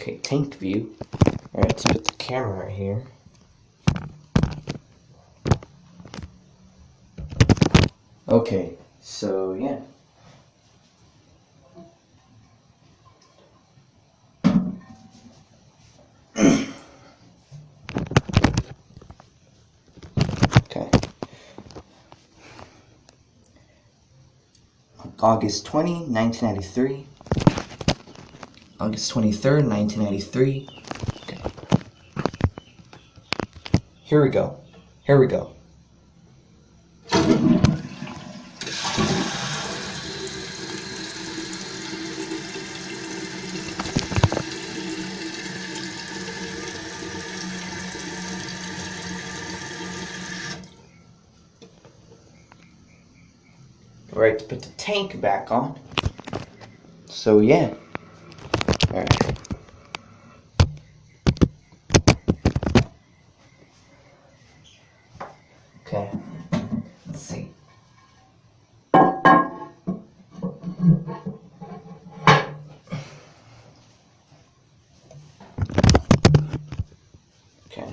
Okay, tank view. Alright, let's put the camera right here. Okay, so yeah. Okay. August 20, 1993. August 23rd, 1993. Okay. Here we go. Here we go. Alright, to put the tank back on. So yeah. Alright. Okay. Let's see. Okay.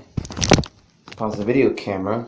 Pause the video camera.